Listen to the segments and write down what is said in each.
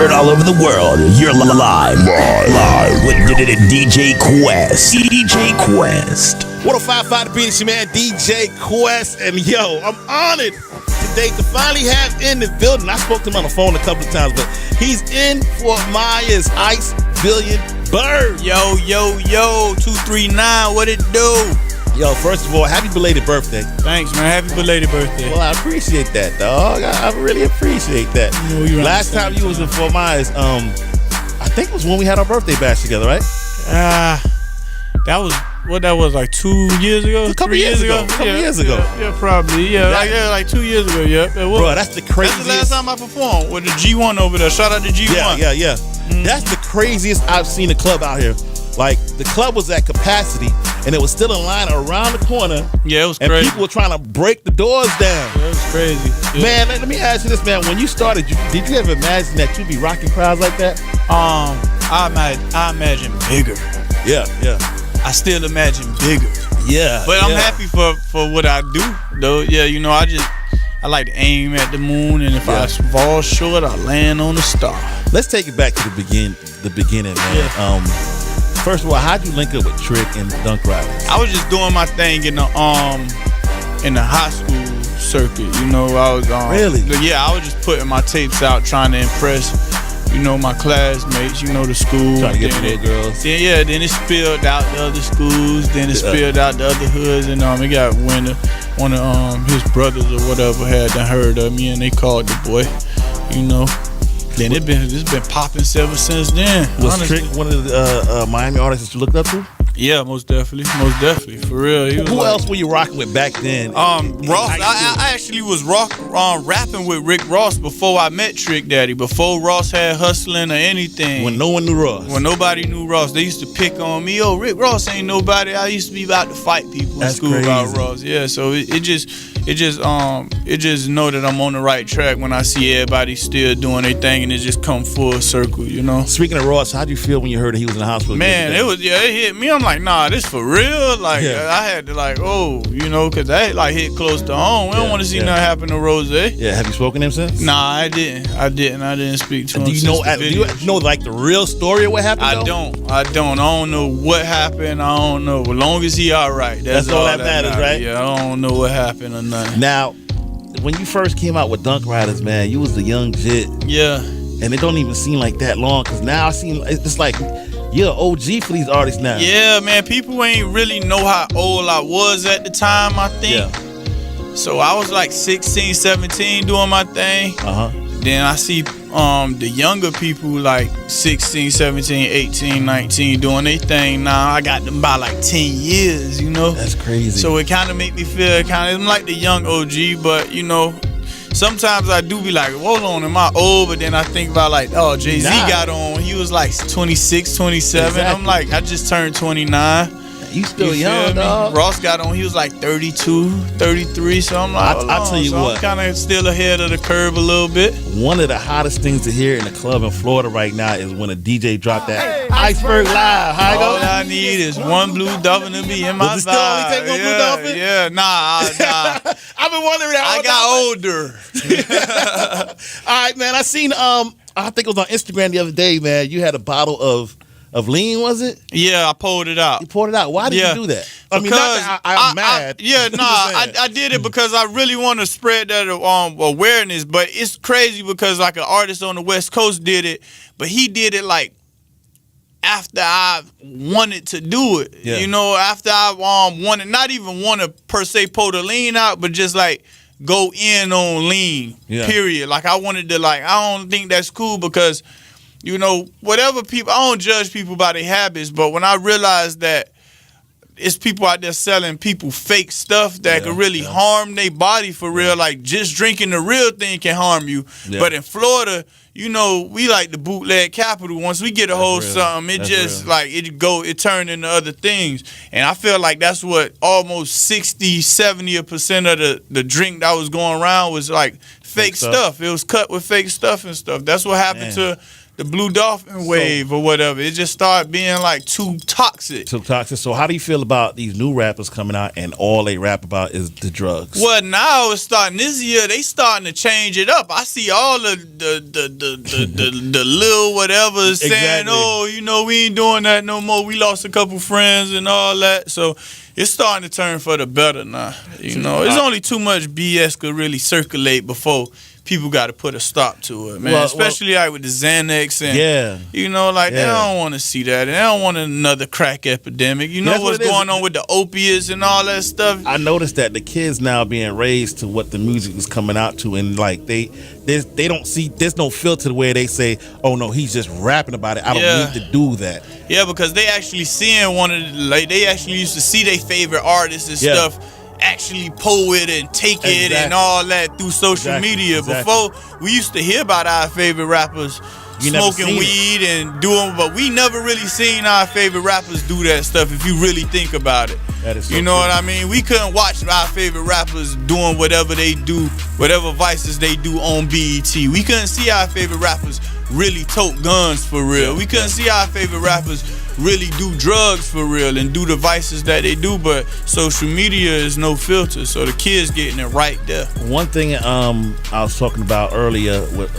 heard all over the world. You're live with DJ Quest. DJ Quest. 105.5 The Beat, it's your man DJ Quest, and yo, I'm honored today to finally have in the building. I spoke to him on the phone a couple of times, but he's in Fort Myers, Ice Billion Berg. Yo, 239, what it do? Yo, first of all, happy belated birthday. Thanks, man. Happy belated birthday. Well, I appreciate that, dog. I really appreciate that. Last time you was in Fort Myers, I think it was when we had our birthday bash together, right? That was like 2 years ago. A couple years ago. Yeah, probably. Yeah, like 2 years ago. Yeah, bro, that's the craziest. That's the last time I performed with the G1 over there. Shout out to G1. Yeah. Mm-hmm. That's the craziest I've seen a club out here. Like, the club was at capacity, and it was still a line around the corner. Yeah, it was and crazy. And people were trying to break the doors down. Yeah, it was crazy. Yeah. Man, let me ask you this, man. When you started, did you ever imagine that you'd be rocking crowds like that? I imagine bigger. Yeah. I still imagine bigger. Yeah. But I'm happy for what I do, though. Yeah, I like to aim at the moon, and if I fall short, I land on the star. Let's take it back to the beginning, man. Yeah. First of all, how'd you link up with Trick and Dunk Riders? I was just doing my thing in the high school circuit. I was really? Yeah, I was just putting my tapes out, trying to impress, my classmates, the school. Trying to get the little girls. Then it spilled out the other schools. Then it spilled out the other hoods, and it got one of his brothers or whatever had heard of me, and they called the boy, Then it's been popping ever since then. Was Trick one of the Miami artists that you looked up to? Yeah, most definitely, for real. Who else were you rocking with back then? Ross. I actually was rapping with Rick Ross before I met Trick Daddy. Before Ross had hustling or anything. When no one knew Ross. When nobody knew Ross, they used to pick on me. Oh, Rick Ross ain't nobody. I used to be about to fight people in school about Ross. Yeah, so it just know that I'm on the right track when I see everybody still doing their thing, and it just come full circle, Speaking of Ross, how'd you feel when you heard that he was in the hospital? Man, it hit me. I'm like, nah, this for real. Like, I had to because that hit close to home. We don't want to see nothing happen to Rose. Yeah, have you spoken to him since? Nah, I didn't speak to him. Do you know like the real story of what happened? I don't know what happened. I don't know. As long as he all right, that's all that matters, right? Yeah, I don't know what happened or nothing. Now, when you first came out with Dunk Riders, man, you was the young jit. Yeah. And it don't even seem like that long, because now I seem it's like you're an OG for these artists now. Yeah, man, people ain't really know how old I was at the time, I think. Yeah. So I was like 16, 17 doing my thing. Then I see the younger people like 16, 17, 18, 19 doing their thing now. I got them by like 10 years, That's crazy. So it kind of make me feel I'm like the young OG, but sometimes I do be like, hold on, am I old? But then I think about like, oh, Jay-Z got on. He was like 26, 27. Exactly. I'm like, I just turned 29. You still young, dog. Ross got on. He was like 32, 33. So I'm like, I'll tell you what. I'm kind of still ahead of the curve a little bit. One of the hottest things to hear in the club in Florida right now is when a DJ dropped that Iceberg Live. How it go? All I need is one blue dolphin to be in my vibe. Does it still only take one blue dolphin? Yeah, nah. I've been wondering that. I got older. All right, man. I seen I think it was on Instagram the other day, man. You had a bottle of lean, was it? Yeah, I poured it out. You poured it out. Why did you do that? I mean, not that I'm mad. I did it because I really want to spread that awareness. But it's crazy because like an artist on the West Coast did it, but he did it like after I wanted to do it. Yeah. After I wanted, not even want to per se pour the lean out, but just like go in on lean. Yeah. Period. Like I wanted to I don't think that's cool because whatever people, I don't judge people by their habits, but when I realized that it's people out there selling people fake stuff that could really harm their body for real, like just drinking the real thing can harm you. Yeah. But in Florida, we like the bootleg capital. Once we get a hold of something, it just it turn into other things. And I feel like that's what almost 60, 70% of the drink that was going around was like fake stuff. It was cut with fake stuff and stuff. That's what happened to the Blue Dolphin wave or whatever. It just started being like too toxic. Too toxic. So how do you feel about these new rappers coming out and all they rap about is the drugs? Well, now it's starting this year. They starting to change it up. I see all the little whatever saying, Exactly. "Oh, you know, we ain't doing that no more. We lost a couple friends and all that." So it's starting to turn for the better now. You know, it's only too much BS could really circulate before people got to put a stop to it, man. Well, Especially like with the Xanax and you know, like they don't want to see that. They don't want another crack epidemic. You know That's what's what it is. going on with the opiates and all that stuff. I noticed that the kids now being raised to what the music is coming out to, and like they don't see, there's no filter the way they say, oh no, he's just rapping about it. I don't need to do that. Yeah, because they actually seeing they actually used to see their favorite artists and stuff actually pull it and take it and all that through social media. Before, we used to hear about our favorite rappers smoking weed and doing, but we never really seen our favorite rappers do that stuff if you really think about it. That is so you know true. what I mean? We couldn't watch our favorite rappers doing whatever they do, whatever vices they do on BET. We couldn't see our favorite rappers really tote guns for real. We couldn't see our favorite rappers really do drugs for real and do the vices that they do, but social media is no filter, so the kids getting it right there. One thing I was talking about earlier with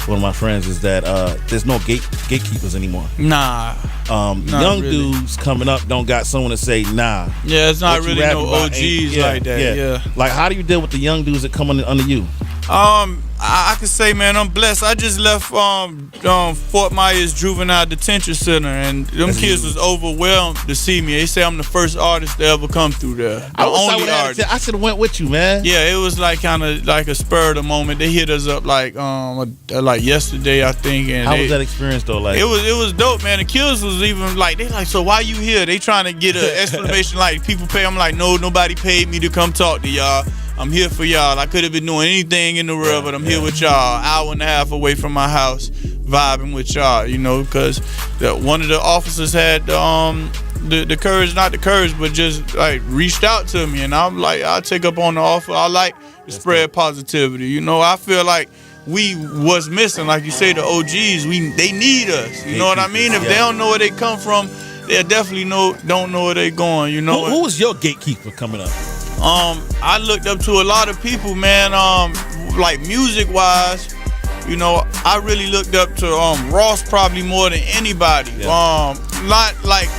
one of my friends is that there's no gatekeepers anymore. Nah. Young dudes coming up don't got someone to say nah. Yeah, it's not really no OGs like that. Yeah. Like, how do you deal with the young dudes that come under you? I can say, man, I'm blessed. I just left Fort Myers Juvenile Detention Center, and them kids was overwhelmed to see me. They say I'm the first artist to ever come through there. The only artist. I should have went with you, man. Yeah, it was like kind of like a spur of the moment. They hit us up like yesterday, I think. And how was that experience though? Like, it was dope, man. The kids was even like, they like, so why you here? They trying to get an explanation like people pay. I'm like, no, nobody paid me to come talk to y'all. I'm here for y'all. I could have been doing anything in the world, but I'm here with y'all, hour and a half away from my house, vibing with y'all, you know, because one of the officers had the courage, not the courage, but just like reached out to me, and I'm like, I'll take up on the offer. I like to spread positivity, you know. I feel like we was missing, like you say, the OGs. They need us, you know what I mean? If they don't know where they come from, they definitely don't know where they going, you know. Who was your gatekeeper coming up? I looked up to a lot of people, man. Like music wise, you know, I really looked up to Ross probably more than anybody. Not like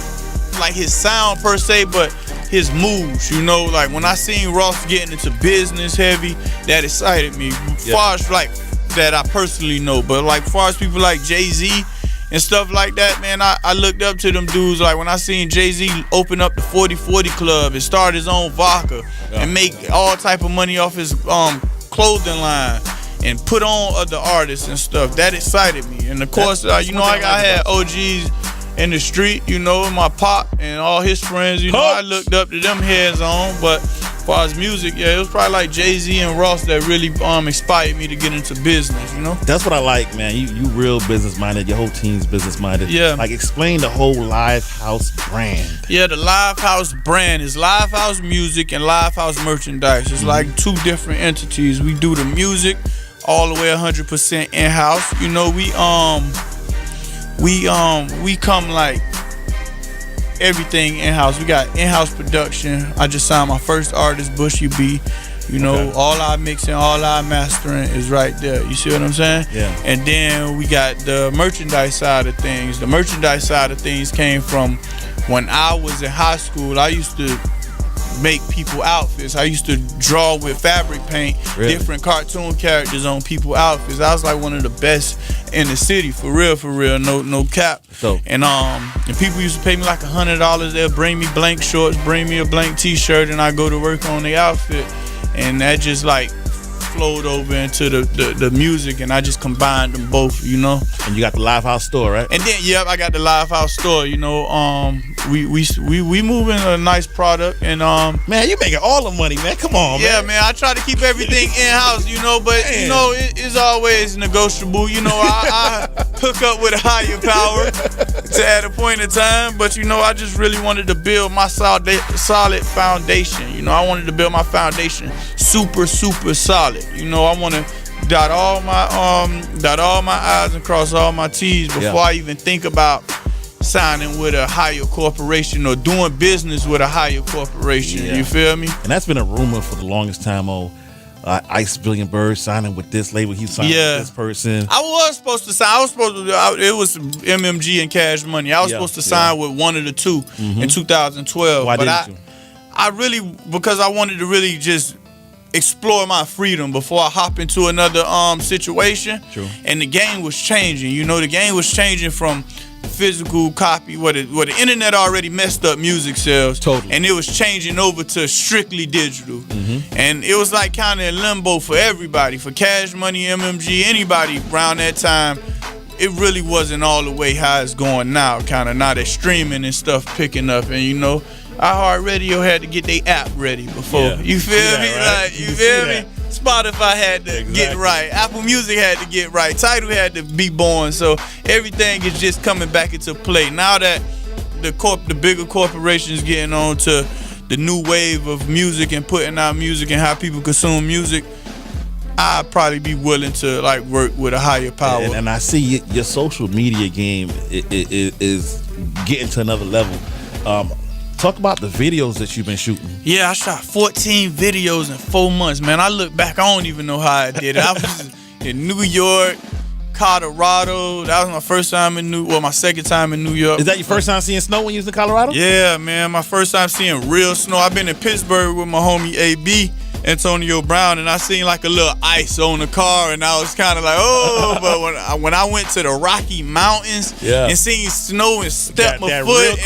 his sound per se, but his moves. You know, like when I seen Ross getting into business heavy, that excited me. Far as like that I personally know, but like far as people like Jay-Z and stuff like that, man, I looked up to them dudes. Like when I seen Jay-Z open up the 40/40 Club and start his own vodka and make all type of money off his clothing line and put on other artists and stuff, that excited me. And of course, you know, I had OGs in the street, you know, my pop and all his friends, you know, I looked up to them heads on. But as far as music, it was probably like Jay-Z and Ross that really inspired me to get into business, you know? That's what I like, man. You real business-minded. Your whole team's business-minded. Yeah. Like, explain the whole Live House brand. Yeah, the Live House brand is Live House Music and Live House Merchandise. It's like two different entities. We do the music all the way 100% in-house. You know, we come like everything in-house. We got in-house production. I just signed my first artist, Bushy B. You know, all our mixing, all our mastering is right there. You see what I'm saying? Yeah. And then we got the merchandise side of things. The merchandise side of things came from when I was in high school. I used to make people outfits. I used to draw with fabric paint, different cartoon characters on people outfits. I was like one of the best in the city, for real, no cap. So, and people used to pay me like $100. They'll bring me blank shorts, bring me a blank t-shirt, and I go to work on the outfit. And that just like flowed over into the music, and I just combined them both, you know. And you got the Live House store, right? And then I got the Live House store, you know. We moving a nice product, and man, you making all the money, man. Come on, man. Yeah, man, I try to keep everything in-house, you know, but you know, it's always negotiable. You know, I hook up with a higher power at a point in time, but you know, I just really wanted to build my solid foundation. You know, I wanted to build my foundation super solid. You know, I want to dot all my I's and cross all my T's before I even think about signing with a higher corporation or doing business with a higher corporation. You feel me? And that's been a rumor for the longest time. Ice Billion Berg signing with this label. He's signing with this person. I was supposed to sign. It was MMG and Cash Money. I was supposed to sign with one of the two in 2012. Why didn't you? I really, because I wanted to really just explore my freedom before I hop into another situation. True. And the game was changing. You know, the game was changing from physical copy, where the internet already messed up music sales. Totally. And it was changing over to strictly digital. And it was like kind of in limbo for everybody, for Cash Money, MMG, anybody around that time. It really wasn't all the way how it's going now, kind of now that streaming and stuff picking up. And you know, iHeartRadio had to get their app ready before. You feel me? Right? Like, you feel me? Spotify had to get right. Apple Music had to get right. Tidal had to be born. So everything is just coming back into play. Now that the bigger corporations getting on to the new wave of music and putting out music and how people consume music, I'd probably be willing to like work with a higher power. And I see your social media game is getting to another level. Talk about the videos that you've been shooting. Yeah, I shot 14 videos in 4 months, man. I look back, I don't even know how I did it. I was in New York, Colorado. That was my first time my second time in New York. Is that your first time seeing snow when you was in Colorado? Yeah, man, my first time seeing real snow. I've been in Pittsburgh with my homie AB, Antonio Brown, and I seen like a little ice on the car, and I was kind of like, oh. But when I went to the Rocky Mountains and seen snow and stepped my foot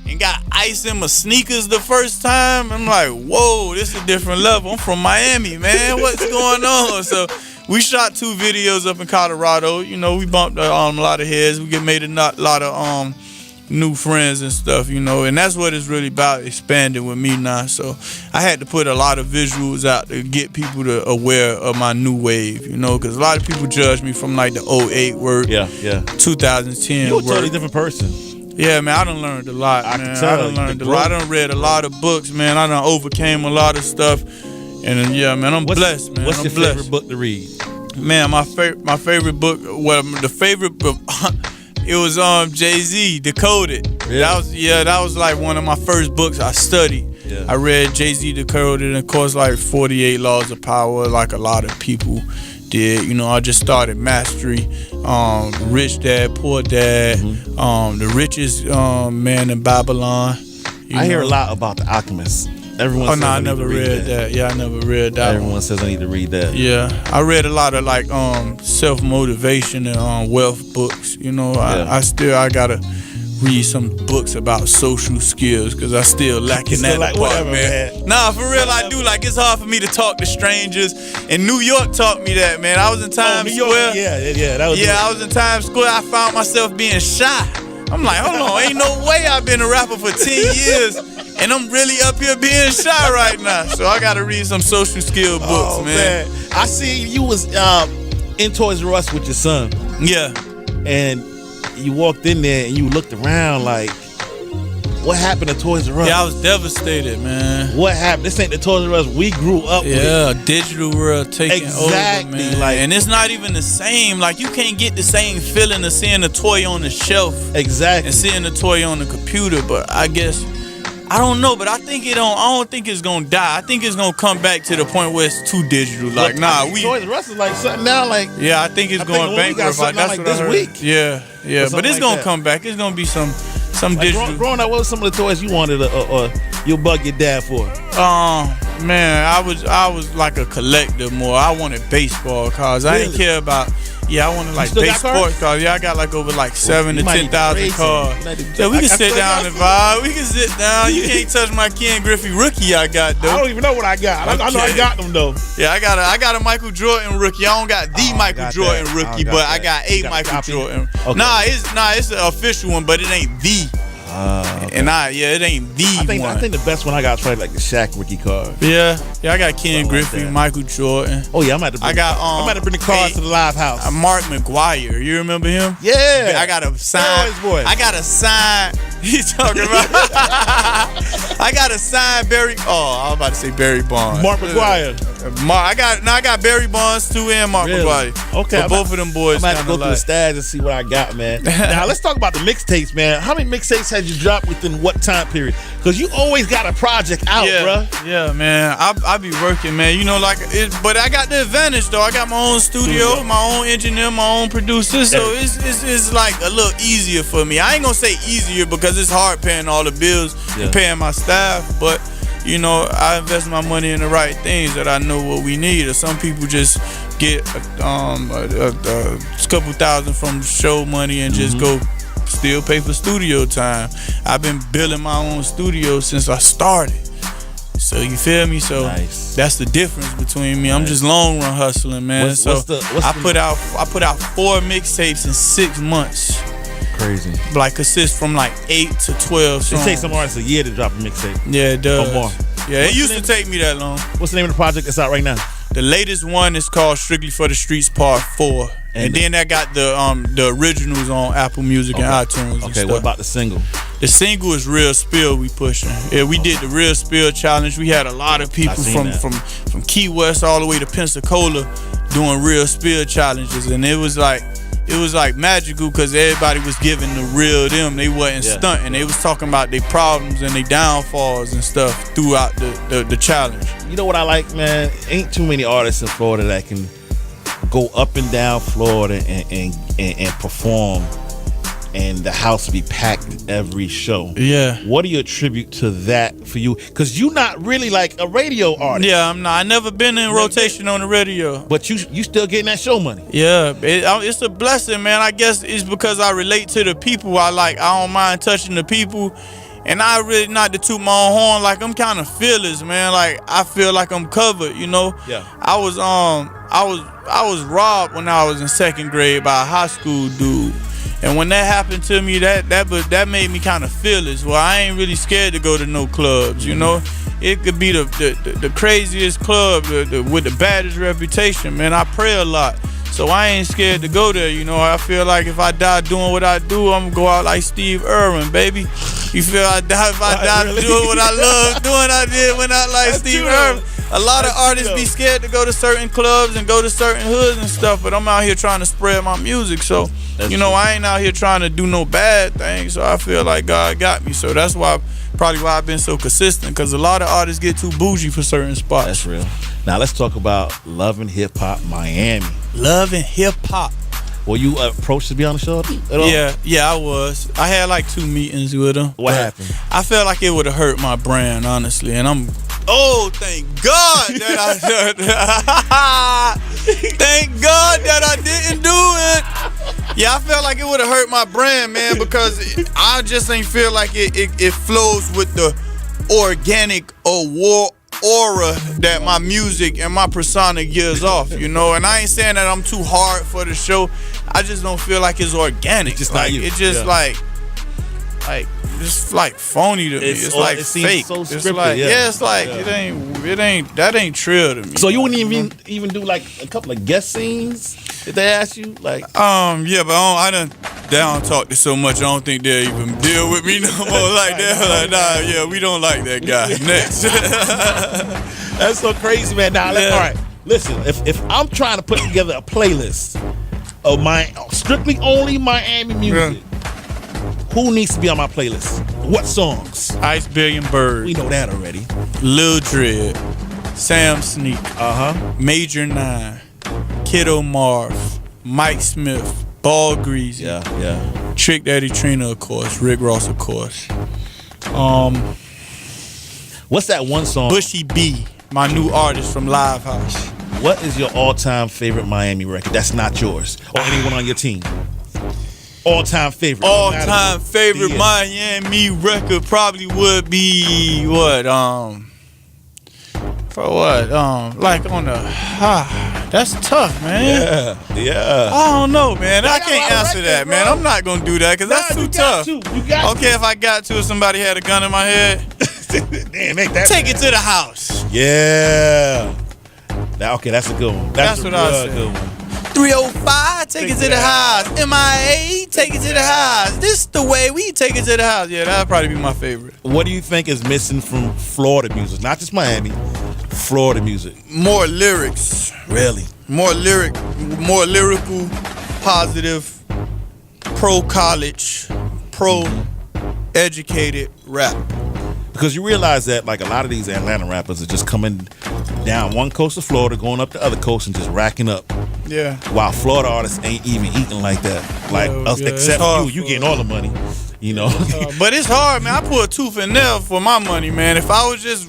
and got ice in my sneakers the first time, I'm like, whoa, this is a different level. I'm from Miami, man. What's going on? So we shot 2 videos up in Colorado. You know, we bumped a lot of heads. We made a lot of new friends and stuff, you know, and that's what it's really about, expanding with me now. So I had to put a lot of visuals out to get people to aware of my new wave, you know, because a lot of people judge me from like the 08 work, 2010 You're a totally work. different person. Yeah, man, I done learned a lot, man. I done learned a lot. I done read a lot of books, man. I done overcame a lot of stuff. And yeah, man, I'm blessed, man. What's I'm your blessed. favorite book to read? Man, my favorite book, the favorite book, it was Jay-Z, Decoded. Yeah. That was like one of my first books I studied. Yeah. I read Jay-Z Decoded, and of course like 48 Laws of Power, like a lot of people did. You know, I just started Mastery, Rich Dad, Poor Dad, The Richest Man in Babylon. I hear a lot about The Alchemist. Everyone says I never read that. Yeah, I never read that. Everyone says I need to read that. Yeah, I read a lot of like self-motivation and wealth books. You know, I gotta read some books about social skills because I still lacking that like, part, whatever, man. Nah, for real, I do. Like, it's hard for me to talk to strangers. And New York taught me that, man. I was in Times Square. I was in Times Square. I found myself being shy. I'm like, hold on, ain't no way I've been a rapper for 10 years and I'm really up here being shy right now. So I gotta read some social skill books, man. I see you was in Toys R Us with your son. Yeah. And you walked in there and you looked around like, what happened to Toys R Us? Yeah, I was devastated, man. What happened? This ain't the Toys R Us we grew up with. Yeah, digital world taking over, man. Like, and it's not even the same. Like, you can't get the same feeling of seeing a toy on the shelf. Exactly. And seeing a toy on the computer. But I guess, I don't know, but I don't think it's gonna die. I think it's gonna come back to the point where it's too digital. Like, Toys R Us is like something now, like. Yeah, I think it's going bankrupt. Like, that's what this I heard. Week. Yeah, but it's gonna come back. It's gonna be some digital. Growing up, what were some of the toys you wanted or you'll bug your dad for? Man, I was like a collector more. I wanted baseball cards. I didn't care about. Yeah, I wanted like base sports cards. Yeah, I got like over like 7,000 to 10,000 cards. Yeah, we can sit down and vibe. We can sit down. You can't touch my Ken Griffey rookie I got though. I don't even know what I got. I know I got them though. Yeah, I got a Michael Jordan rookie. I don't got the Michael Jordan rookie, but I got a Michael Jordan. Okay. It's an official one, but it ain't the. Okay. And it ain't the one. I think the best one I got is probably like the Shaq rookie card. Yeah, I got Ken Griffey, Michael Jordan. Oh yeah, I'm about to bring the cards to the live house. Mark McGuire, you remember him? Yeah. I got a sign. I got a sign. He's talking about. I got a sign Barry. Oh, I was about to say Barry Bonds. Mark McGuire. I got Barry Bonds too and Mark McGuire. Okay, but both of them boys. I'm gonna have to go through the stats and see what I got, man. Now let's talk about the mixtapes, man. How many mixtapes had you dropped within what time period? Because you always got a project out, bro. Yeah, man. I be working, man. You know, but I got the advantage though. I got my own studio, my own engineer, my own producer, so it's like a little easier for me. I ain't gonna say easier because it's hard paying all the bills and paying my staff, but you know, I invest my money in the right things that I know what we need. Or some people just get a couple thousand from show money and just go still pay for studio time. I've been building my own studio since I started. So you feel me? So that's the difference between me. I'm just long run hustling, man. I put out 4 mixtapes in 6 months. Crazy. Like consist from like 8 to 12 songs. It takes some artists a year to drop a mixtape. Yeah, it does. Or more. Yeah, it used to take me that long. What's the name of the project that's out right now? The latest one is called Strictly for the Streets Part 4. And then I got the originals on Apple Music and iTunes. Okay, what about the single? The single is Real Spill we pushing. Yeah, we did the Real Spill challenge. We had a lot of people from Key West all the way to Pensacola doing Real Spill challenges, and it was like magical because everybody was giving the real them. They wasn't stunting. They was talking about their problems and their downfalls and stuff throughout the challenge. You know what I like, man? Ain't too many artists in Florida that can go up and down Florida and perform, and the house be packed every show. Yeah. What do you attribute to that for you? Because you're not really like a radio artist. Yeah, I'm not. I never been in rotation on the radio. But you still getting that show money. Yeah, it's a blessing, man. I guess it's because I relate to the people. I don't mind touching the people. And I really, not to toot my own horn, like I'm kind of fearless, man. Like I feel like I'm covered, you know. Yeah. I was robbed when I was in 2nd grade by a high school dude. And when that happened to me, that made me kind of fearless. Well, I ain't really scared to go to no clubs, you know. It could be the craziest club with the baddest reputation, man. I pray a lot, so I ain't scared to go there, you know. I feel like if I die doing what I do, I'm gonna go out like Steve Irwin, baby. You feel if I die doing what I love doing, I did when I like Steve Irwin. A lot of artists be scared to go to certain clubs and go to certain hoods and stuff, but I'm out here trying to spread my music, so I ain't out here trying to do no bad things. So I feel like God got me. So that's probably why I've been so consistent, because a lot of artists get too bougie for certain spots. That's real. Now let's talk about Love and Hip Hop Miami. Love and Hip Hop. Were you approached to be on the show at all? Yeah, I was. I had like 2 meetings with him. What happened? I felt like it would have hurt my brand, honestly, and thank God that thank God that I didn't do it. Yeah, I felt like it would have hurt my brand, man, because I just ain't feel like it flows with the organic aura that my music and my persona gives off, you know. And I ain't saying that I'm too hard for the show. I just don't feel like it's organic. Just like not you. It's just like it's like phony to me. It's like fake. So it's like it's like it ain't that ain't trill to me. So you wouldn't even do like a couple of guest scenes if they asked you, like? Yeah, but they don't talk to so much. I don't think they'll even deal with me no more like that. Like, nah, yeah, we don't like that guy. Next. That's so crazy, man. Now, all right, listen. If I'm trying to put together a playlist of my strictly only Miami music. Who needs to be on my playlist? What songs? Ice Billion Berg. We know that already. Lil Dread. Sam Sneak. Major 9. Kiddo Marv. Mike Smith. Ball Greasy. Yeah. Trick Daddy Trina, of course. Rick Ross, of course. What's that one song? Bushy B, my new artist from Live House. What is your all-time favorite Miami record? That's not yours or anyone on your team. All-time favorite. All-time favorite Miami record probably would be what? For what? Like on the that's tough, man. Yeah. I don't know, man. I can't answer that, man. I'm not gonna do that because that's too tough. You got okay, if I got to, if somebody had a gun in my head, damn, make that. Take it to the house. Yeah. Okay, that's a good one. That's what I said. Good one. 305, take it to the house. MIA, take it to the house. This the way we take it to the house. Yeah, that'd probably be my favorite. What do you think is missing from Florida music? Not just Miami, Florida music. More lyrics. Really? More lyrical, positive, pro-college, pro-educated rap. Because you realize that like a lot of these Atlanta rappers are just coming down one coast of Florida, going up the other coast and just racking up. Yeah. While Florida artists ain't even eating like that. Like us, except you getting all the money. You know. But it's hard, man. I put a tooth and nail for my money, man. If I was just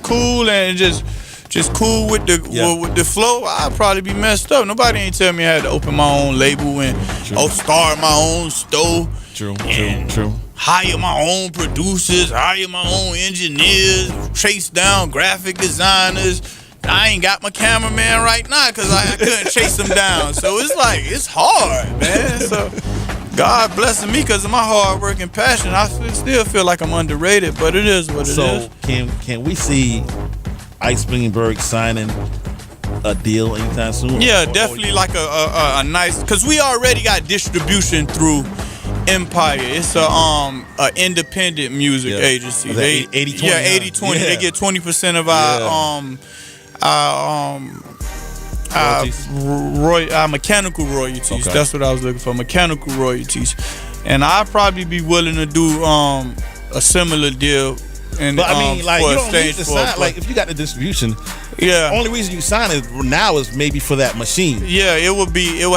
cool and just cool with the flow, I'd probably be messed up. Nobody ain't tell me I had to open my own label and start my own store. True. Hire my own producers, hire my own engineers, chase down graphic designers. I ain't got my cameraman right now because I couldn't chase him down. So it's like, it's hard, man. So God blessing me because of my hard work and passion. I still feel like I'm underrated, but it is what it is. So can we see Billion Berg signing a deal anytime soon? Yeah, definitely like a nice, because we already got distribution through Empire. It's a independent music agency. They 80-20. Yeah, 80-20. Yeah. They get 20% of our mechanical royalties. Okay. That's what I was looking for, mechanical royalties. And I'd probably be willing to do a similar deal. And, but I mean, like, you don't need to sign. Like, if you got the distribution, the only reason you sign it now is maybe for that machine. Yeah, it would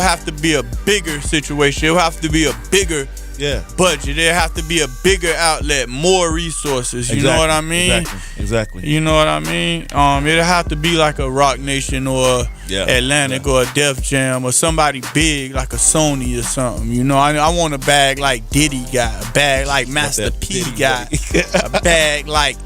have to be a bigger situation. It would have to be a bigger budget. It have to be a bigger outlet, more resources. You know what I mean? Exactly. You know what I mean? It'll have to be like a Rock Nation or Atlantic or a Def Jam or somebody big like a Sony or something. You know, I want a bag like Diddy got, a bag like Master P got, a bag like,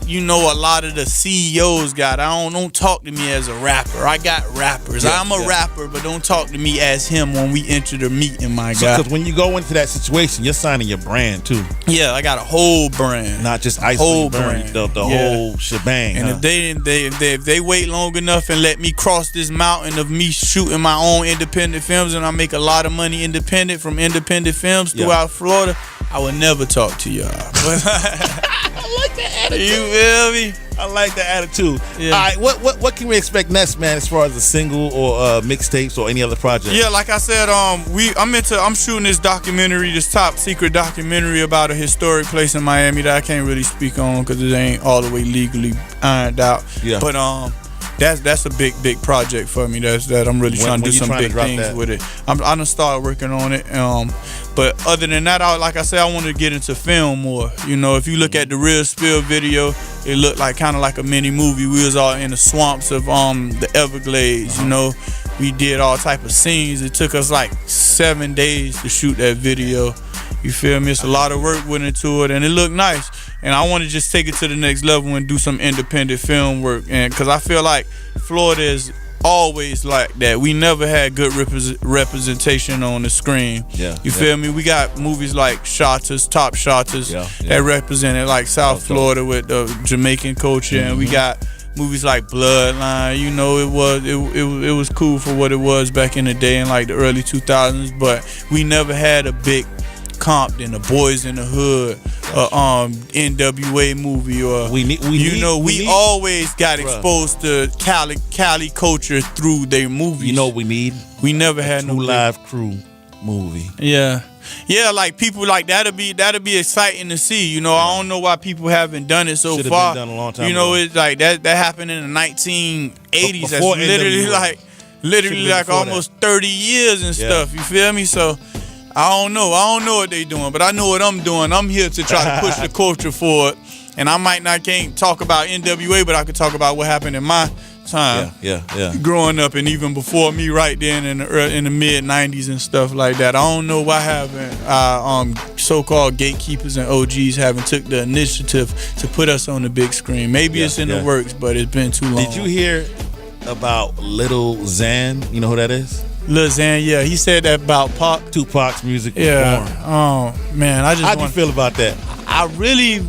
you know, a lot of the CEOs got. Don't talk to me as a rapper. I got rappers. I'm a rapper, but don't talk to me as him when we enter the meeting, my guy. Because when you go into that situation, you're signing your brand too. Yeah, I got a whole brand, not just Billion Berg, the whole shebang. And if they wait long enough and let me cross this mountain of me shooting my own independent films, and I make a lot of money independent from independent films throughout Florida, I would never talk to y'all. I like that attitude. You feel me? I like that attitude. Yeah. All right, what can we expect next, man, as far as a single or mixtapes or any other project? Yeah, like I said, I'm shooting this documentary, this top secret documentary about a historic place in Miami that I can't really speak on because it ain't all the way legally ironed out. Yeah. But that's a big project for me. That I'm really trying to do some big things with it. I'm gonna start working on it. But other than that, like I said, I want to get into film more. You know, if you look at the Real Spill video, it looked like kind of like a mini movie. We was all in the swamps of the Everglades. You know, we did all type of scenes. It took us like 7 days to shoot that video. You feel me? It's a lot of work went into it, and it looked nice. And I want to just take it to the next level and do some independent film work. And because I feel like Florida is always like that. We never had good representation on the screen. You feel me? We got movies like Shotters, Top Shotters, that represented like South Florida with the Jamaican culture, and we got movies like Bloodline. You know, it was cool for what it was back in the day in like the early 2000s, but we never had a big Compton, the Boys in the Hood, NWA movie, or we always got exposed to Cali culture through their movies. You know what we need? We never had no live crew movie. Yeah, like people like that'll be exciting to see. You know, I don't know why people haven't done it so far. Been done a long time you know, ago. it's like that happened in the 1980s. That's literally like almost 30 years and stuff. You feel me? So I don't know what they doing, but I know what I'm doing. I'm here to try to push the culture forward, and I can't talk about NWA, but I could talk about what happened in my time. Growing up, and even before me, right then in the mid '90s and stuff like that. I don't know why haven't so-called gatekeepers and OGs haven't took the initiative to put us on the big screen. Maybe it's in the works, but it's been too long. Did you hear about Lil Xan? You know who that is? Lil Xan, yeah, he said that about Tupac's music was born. Oh man, How'd you feel about that? I really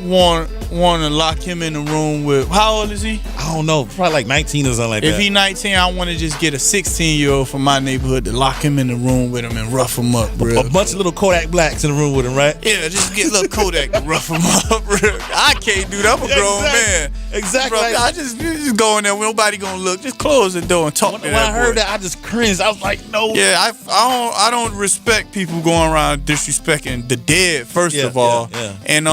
want want to lock him in the room with. How old is he? I don't know, probably like 19 or something like that. If he 19, I want to just get a 16-year-old from my neighborhood to lock him in the room with him and rough him up, bro. A bunch of little Kodak blacks in the room with him, right? Yeah, just get little Kodak to rough him up, bro. I can't do that. I'm a grown man. Exactly. Bro, I just go in there. Nobody gonna look. Just close the door and talk to that When I heard boy. that, I just cringed. I was like, no. Yeah, I don't respect people going around disrespecting the dead, first of all. Yeah. And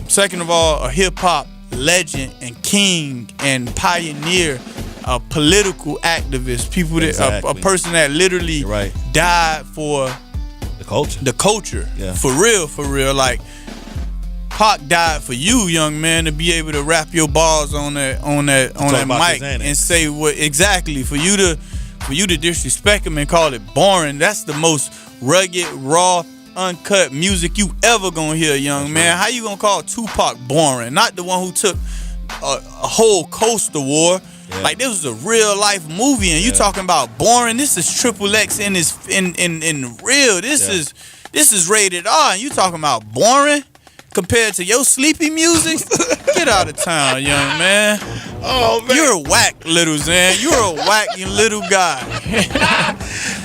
second of all, a hip hop legend and king and pioneer, a political activist, people that Exactly. a person that literally Right. died for The culture. the culture. Yeah. For real. Like Pac died for you, young man, to be able to wrap your balls on that about mic his Xanax. and say what exactly for you to disrespect him and call it boring. That's the most rugged, raw, uncut music you ever gonna hear, young man. How you gonna call Tupac boring? Not the one who took a whole coast to war. Yeah. Like this was a real life movie, and you talking about boring. This is Triple X in real. This is rated R, and you talking about boring compared to your sleepy music. Get out of town, young man. Oh, man. You're a whack, little Zan. You're a whack little guy.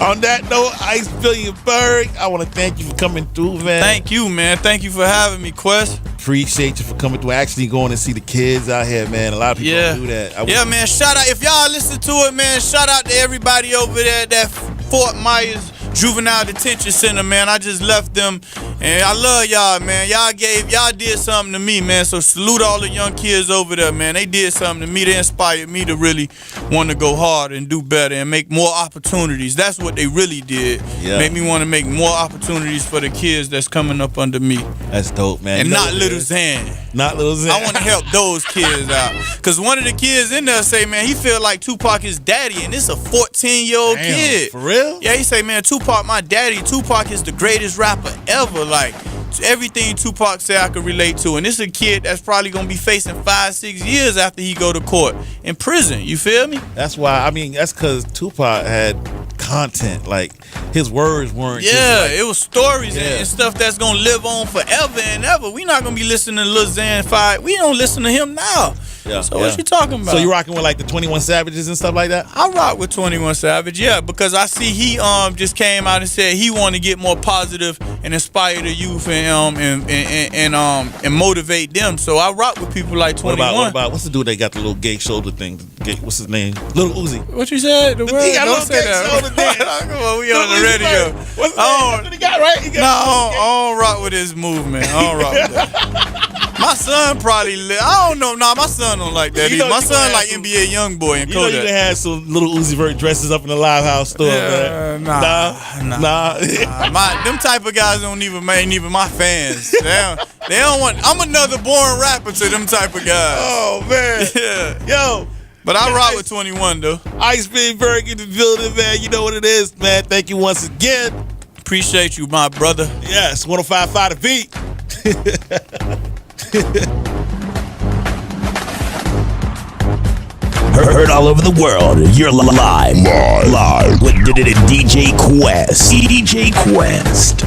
On that note, Ice Billion Berg, I want to thank you for coming through, man. Thank you, man. Thank you for having me, Quest. Appreciate you for coming through. Actually going to see the kids out here, man. A lot of people don't do that. Yeah, man. Shout out. If y'all listen to it, man, shout out to everybody over there at that Fort Myers Juvenile Detention Center, man. I just left them, and I love y'all, man. Y'all did something to me, man. So salute all the young kids over there, man. They did something to me. They inspired me to really want to go hard and do better and make more opportunities. That's what they really did. Yeah. Make me want to make more opportunities for the kids that's coming up under me. That's dope, man. And You know not what it Little is. Zan. Not Little Zan. I want to help those kids out. Because one of the kids in there say, man, he feel like Tupac is daddy, and this a 14-year-old Damn, kid. for real? Yeah, he say, man, Tupac my daddy. Tupac is the greatest rapper ever. Like, everything Tupac say I could relate to. And this is a kid that's probably going to be facing 5-6 years after he go to court in prison. You feel me? That's why, I mean, that's because Tupac had content. Like, his words weren't just Yeah, like, it was stories Yeah. and stuff that's going to live on forever and ever. We not going to be listening to Lil Xan 5. We don't listen to him now. Yeah, So yeah. what you talking about? So you rocking with like the 21 Savages and stuff like that? I rock with 21 Savage, yeah, because I see he just came out and said he want to get more positive and inspire the youth and motivate them. So I rock with people like 21. What about what's the dude that got the little gay shoulder thing? What's his name? Little Uzi. What you said? The word? He got a Don't little say gay that. shoulder thing. Come on, we on the Little Uzi radio. Vert. What's his name? I don't- That's what he got, right? He got I don't rock with his movement. I don't rock with that. My son probably, I don't know. Nah, my son don't like that You either. know My you son gonna like have some- NBA Youngboy and You know you Kodak. done had some Little Uzi Vert dresses up in the Live House store, Yeah, man. nah. Them type of guys ain't even my fans. They don't want. I'm another boring rapper to them type of guys. Oh man. Yeah. Yo. But I rock with 21 though. Ice Billion Berg in the building, man. You know what it is, man. Thank you once again. Appreciate you, my brother. Yes, 105.5 The Beat. Heard all over the world. You're live with DJ Quest. DJ Quest.